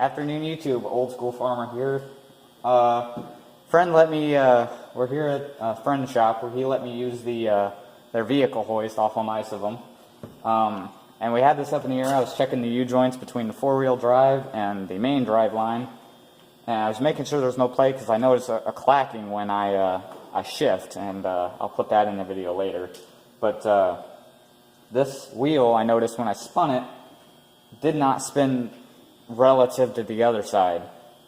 Afternoon YouTube, Old School Farmer here. Friend let me, we're here at a friend's shop where he let me use their vehicle hoist off on ice of them. And we had this up in the air. I was checking the U-joints between the four-wheel drive and the main drive line. And I was making sure there was no play because I noticed a clacking when I shift, and I'll put that in the video later. But this wheel, I noticed when I spun it, did not spin relative to the other side.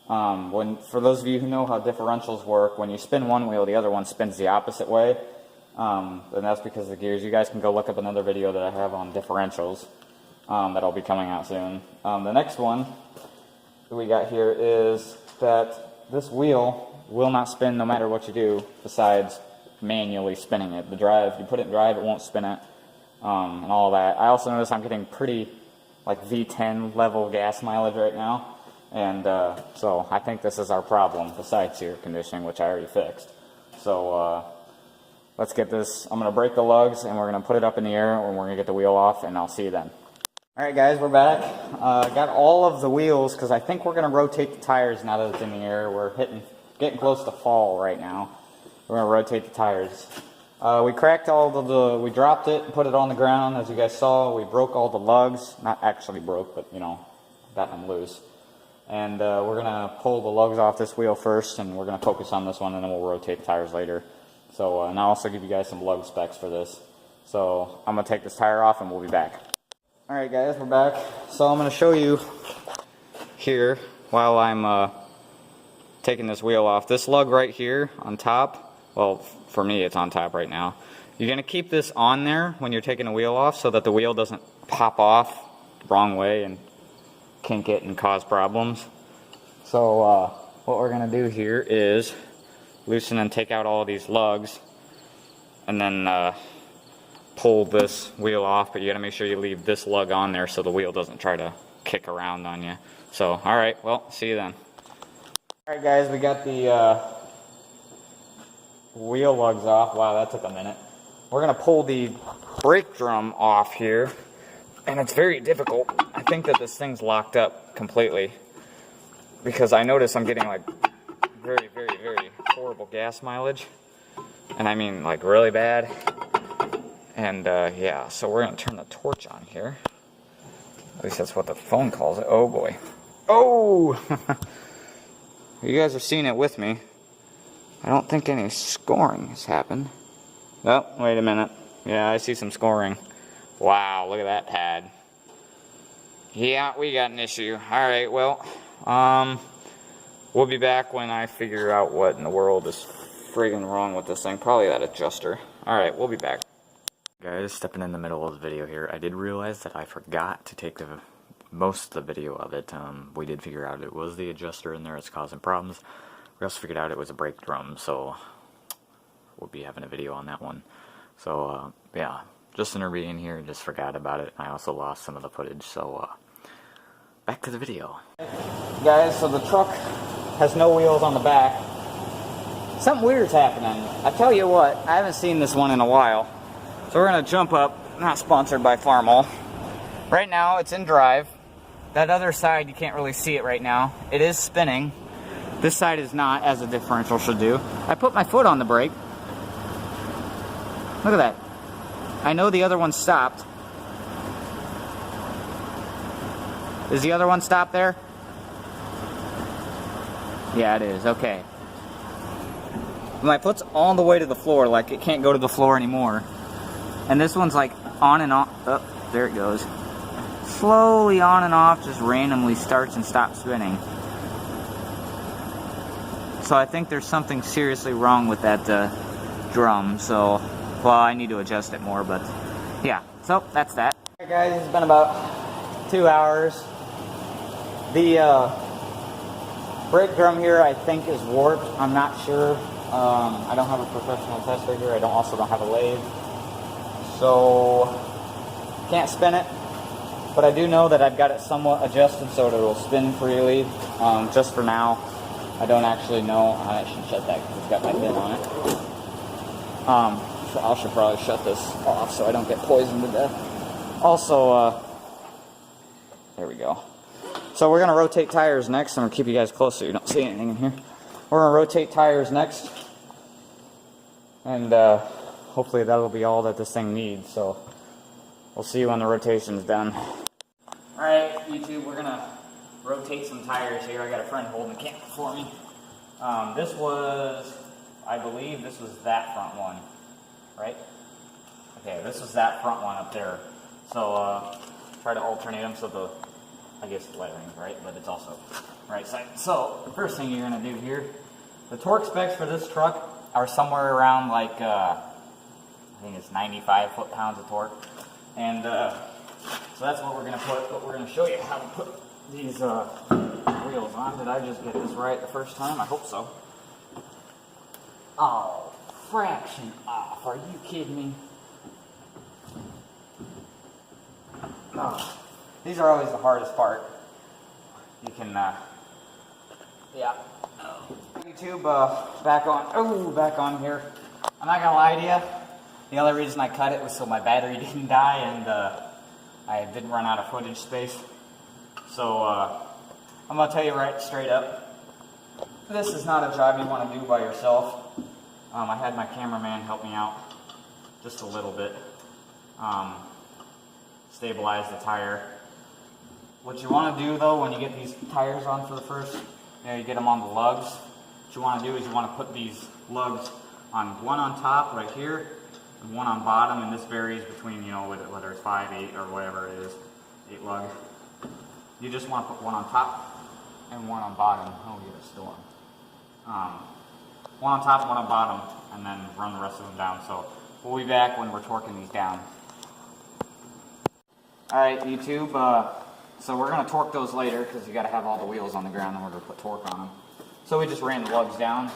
For those of you who know how differentials work, when you spin one wheel, the other one spins the opposite way. And that's because of the gears. You guys can go look up another video that I have on differentials that'll be coming out soon. The next one that we got here is that this wheel will not spin no matter what you do besides manually spinning it. The drive, you put it in drive, it won't spin it, and all that. I also notice I'm getting pretty like V10 level gas mileage right now, and so I think this is our problem besides air conditioning, which I already fixed. So let's get this. I'm going to break the lugs and we're going to put it up in the air and we're going to get the wheel off, and I'll see you then. Alright guys, we're back. Got all of the wheels because I think we're going to rotate the tires now that it's in the air. We're getting close to fall right now. We're going to rotate the tires. We cracked we dropped it and put it on the ground. As you guys saw, we broke all the lugs. Not actually broke, but, you know, got them loose. And we're going to pull the lugs off this wheel first, and we're going to focus on this one, and then we'll rotate the tires later. So, and I'll also give you guys some lug specs for this. So, I'm going to take this tire off, and we'll be back. Alright guys, we're back. So, I'm going to show you here, while I'm taking this wheel off. This lug right here on top, well, for me it's on top right now. You're going to keep this on there when you're taking the wheel off so that the wheel doesn't pop off the wrong way and kink it and cause problems. So what we're going to do here is loosen and take out all of these lugs and then pull this wheel off, but you got to make sure you leave this lug on there so the wheel doesn't try to kick around on you. So, alright, well, see you then. Alright guys, we got the wheel lugs off. Wow, that took a minute. We're going to pull the brake drum off here, and it's very difficult. I think that this thing's locked up completely because I notice I'm getting like very, very, very horrible gas mileage, and I mean like really bad. And yeah, so we're going to turn the torch on here. At least that's what the phone calls it. Oh boy. Oh! You guys are seeing it with me. I don't think any scoring has happened. Oh, wait a minute. Yeah, I see some scoring. Wow, look at that pad. Yeah, we got an issue. Alright, well, we'll be back when I figure out what in the world is friggin' wrong with this thing. Probably that adjuster. Alright, we'll be back. Guys, stepping in the middle of the video here, I did realize that I forgot to take most of the video of it. We did figure out it was the adjuster in there that's causing problems. We also figured out it was a brake drum, so we'll be having a video on that one. So, yeah, just intervening here, just forgot about it. I also lost some of the footage, so back to the video. Guys, so the truck has no wheels on the back. Something weird's happening. I tell you what, I haven't seen this one in a while. So we're going to jump up, not sponsored by Farmall. Right now, it's in drive. That other side, you can't really see it right now. It is spinning. This side is not, as a differential should do. I put my foot on the brake. Look at that. I know the other one stopped. Is the other one stopped there? Yeah, it is. Okay. My foot's all the way to the floor, like it can't go to the floor anymore. And this one's like on and off. Oh, there it goes. Slowly on and off, just randomly starts and stops spinning. So I think there's something seriously wrong with that drum. So, well, I need to adjust it more, but yeah. So that's that. Alright guys, it's been about 2 hours. The brake drum here I think is warped. I'm not sure. I don't have a professional tester here. I also don't have a lathe. So, can't spin it. But I do know that I've got it somewhat adjusted so that it will spin freely. Just for now. I don't actually know. I should shut that because it's got my pin on it. So I should probably shut this off so I don't get poisoned to death. Also, there we go. So we're going to rotate tires next. I'm going to keep you guys close so you don't see anything in here. We're going to rotate tires next. And hopefully that'll be all that this thing needs. So we'll see you when the rotation's done. Alright, YouTube, we're going to rotate some tires here. I got a friend holding the camera for me. This was, I believe this was that front one, right? Okay, this was that front one up there. So try to alternate them so the, I guess the lettering's right, but it's also right side. So the first thing you're going to do here, the torque specs for this truck are somewhere around like, I think it's 95 foot-pounds of torque. And so that's what we're going to put, but we're going to show you how to put these wheels on. Did I just get this right the first time? I hope so. Oh, fraction off. Are you kidding me? Oh, these are always the hardest part. You can, yeah. YouTube, back on here. I'm not gonna lie to you. The only reason I cut it was so my battery didn't die and I didn't run out of footage space. So I'm gonna tell you right straight up, this is not a job you want to do by yourself. I had my cameraman help me out just a little bit. Stabilize the tire. What you want to do though, when you get these tires on for the first, you get them on the lugs. What you want to do is you want to put these lugs on one on top right here and one on bottom, and this varies between, you know, whether it's 5, 8 or whatever it is, 8 lug. You just want to put one on top and one on bottom. Oh, we get a storm. One on top, one on bottom, and then run the rest of them down. So we'll be back when we're torquing these down. Alright, YouTube, so we're going to torque those later because you got to have all the wheels on the ground in order to put torque on them. So we just ran the lugs down.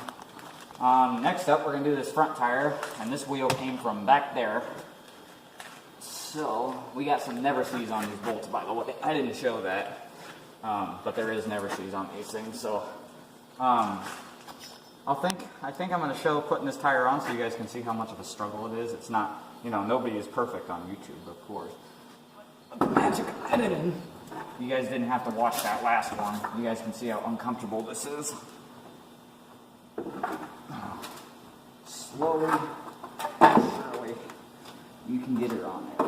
Next up, we're going to do this front tire, and this wheel came from back there. So we got some never sees on these bolts, by the way. I didn't show that, but there is never sees on these things. So I think I'm going to show putting this tire on so you guys can see how much of a struggle it is. It's not, you know, nobody is perfect on YouTube, of course. But the magic of editing, you guys didn't have to watch that last one. You guys can see how uncomfortable this is. Slowly, surely, you can get her on there.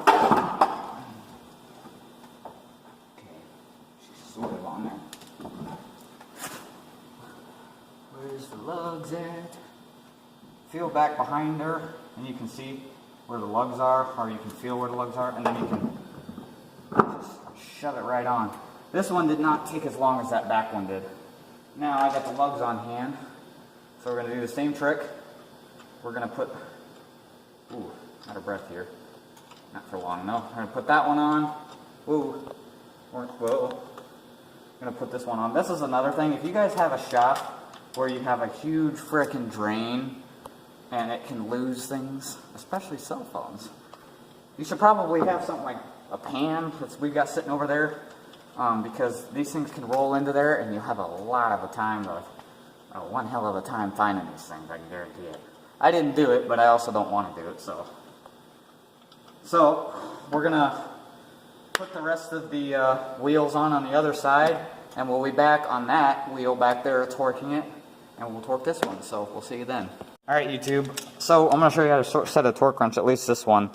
Okay, she's sort of on there. Where's the lugs at? Feel back behind her, and you can see where the lugs are, or you can feel where the lugs are, and then you can just shove it right on. This one did not take as long as that back one did. Now I got the lugs on hand, so we're going to do the same trick. We're going to put, ooh, out of breath here. Not for long, no. We're going to put that one on. Ooh, whoa. I'm going to put this one on. This is another thing. If you guys have a shop where you have a huge frickin' drain and it can lose things, especially cell phones, you should probably have something like a pan that we've got sitting over there, because these things can roll into there and you'll have a lot of a time, one hell of a time finding these things, I can guarantee it. I didn't do it, but I also don't want to do it, so we're going to put the rest of the wheels on the other side, and we'll be back on that wheel back there torquing it, and we'll torque this one, so we'll see you then. Alright YouTube, so I'm going to show you how to set a torque wrench, at least this one.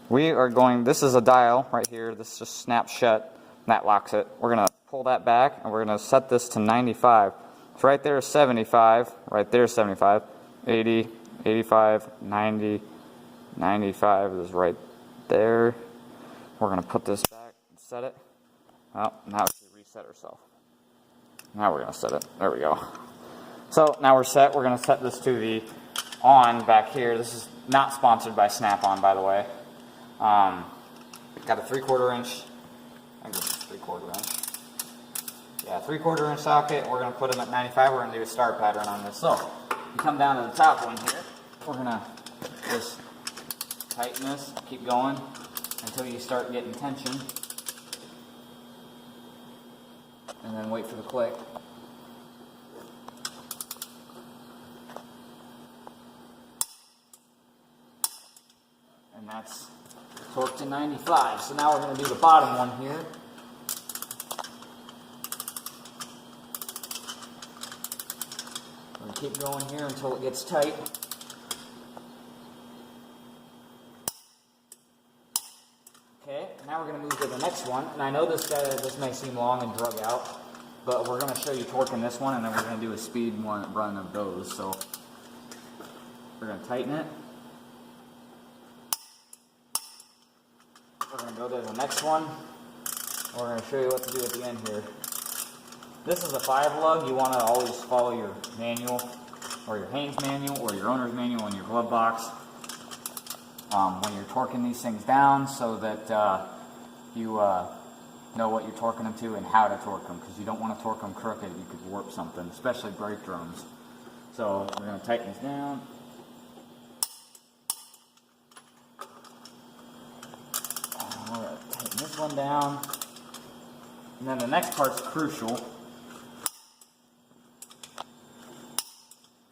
We are going, this is a dial right here, this just snaps shut, and that locks it. We're going to pull that back, and we're going to set this to 95. So right there is 75, right there is 75, 80, 85, 90, 95 is right there. We're going to put this back and set it. Oh, now she reset herself. Now we're going to set it. There we go. So now we're set. We're going to set this to the on back here. This is not sponsored by Snap-on, by the way. Got a 3/4 inch. I guess it's 3/4 inch. Yeah, 3/4 inch socket. We're going to put them at 95. We're going to do a star pattern on this. So you come down to the top one here. We're going to just tighten this, keep going until you start getting tension, and then wait for the click. And that's torqued to 95. So now we're going to do the bottom one here. keep going here until it gets tight. Okay, now we're going to move to the next one. And I know this may seem long and drug out, but we're going to show you torquing this one, and then we're going to do a speed run of those. So we're going to tighten it. We're going to go to the next one. We're going to show you what to do at the end here. This is a 5-lug. You want to always follow your manual, or your Haynes manual, or your owner's manual in your glove box when you're torquing these things down, so that you know what you're torquing them to and how to torque them, because you don't want to torque them crooked. You could warp something, especially brake drums. So we're going to tighten this down. We're going to tighten this one down. And then the next part's crucial.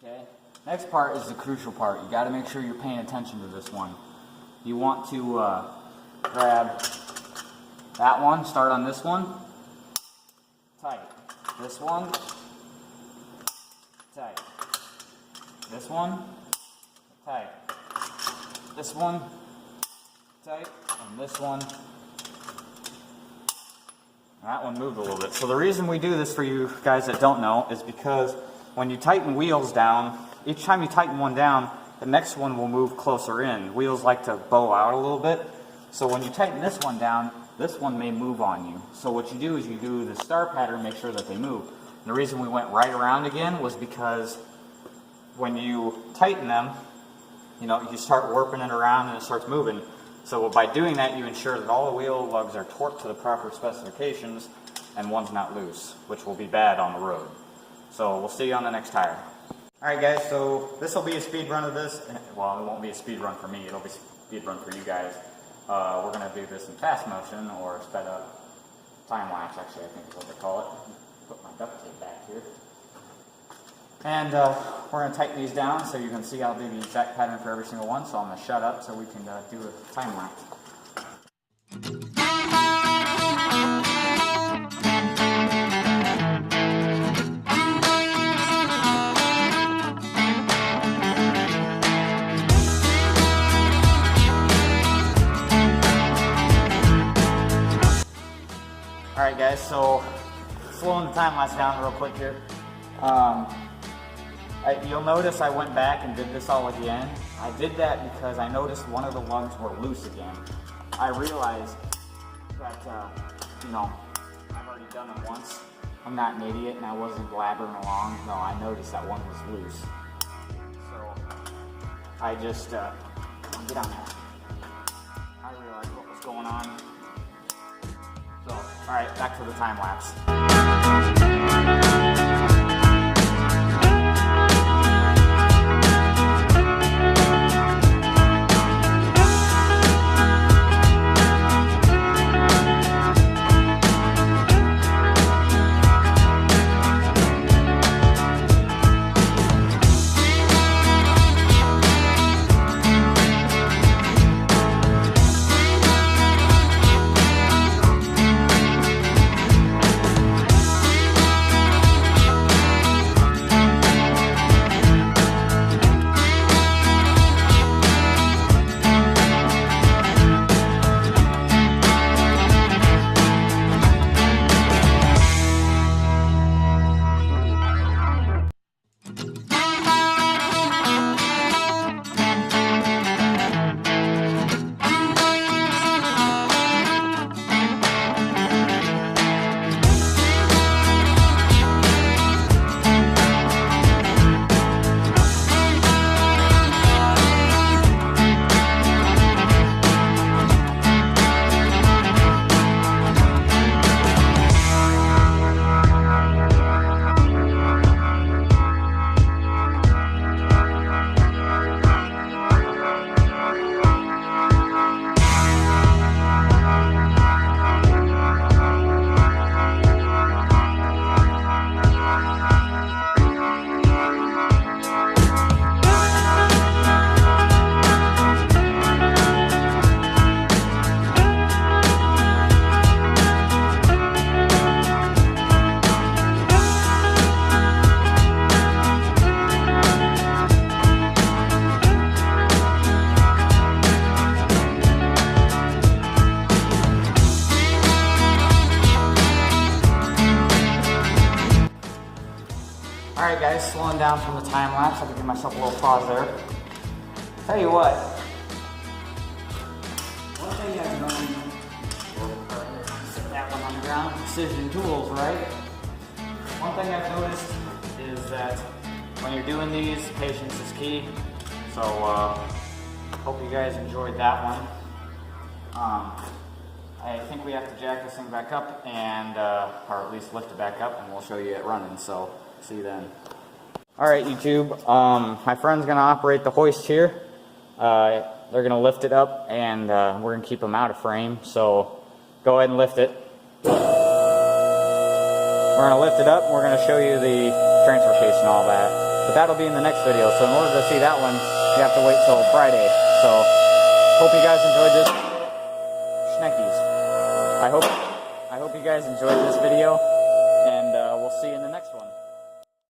Okay. Next part is the crucial part. You got to make sure you're paying attention to this one. You want to grab that one, start on this one, tight. This one, tight. This one, tight. This one, tight. And this one. That one moved a little bit. So the reason we do this for you guys that don't know is because when you tighten wheels down, each time you tighten one down, the next one will move closer in. Wheels like to bow out a little bit. So when you tighten this one down, this one may move on you. So what you do is you do the star pattern, make sure that they move. And the reason we went right around again was because when you tighten them, you start warping it around and it starts moving. So by doing that, you ensure that all the wheel lugs are torqued to the proper specifications and one's not loose, which will be bad on the road. So we'll see you on the next tire. Alright guys, so this will be a speed run of this. Well, it won't be a speed run for me, it'll be a speed run for you guys. We're going to do this in fast motion, or sped up time lapse, actually, I think is what they call it. Put my duct tape back here. And we're going to tighten these down so you can see I'll do the exact pattern for every single one. So I'm going to shut up so we can do a time lapse. Alright guys, so slowing the time lapse down real quick here. You'll notice I went back and did this all again. I did that because I noticed one of the lugs were loose again. I realized that, I've already done it once. I'm not an idiot and I wasn't blabbering along. No, I noticed that one was loose. So, I just, get on there. I realized what was going on. So, alright, back to the time lapse. Alright guys, slowing down from the time lapse. I can give myself a little pause there. Tell you what. One thing I've known, sit that one on the ground, Precision Tools, right? One thing I've noticed is that when you're doing these, patience is key. So, hope you guys enjoyed that one. I think we have to jack this thing back up and, or at least lift it back up, and we'll show you it running, so see you then. Alright YouTube, my friend's going to operate the hoist here. They're going to lift it up, and we're going to keep them out of frame, so go ahead and lift it. We're going to lift it up, and we're going to show you the transfer case and all that. But that'll be in the next video, so in order to see that one, you have to wait till Friday. So, hope you guys enjoyed this. Schneckies. I hope you guys enjoyed this video, and we'll see you in the next one.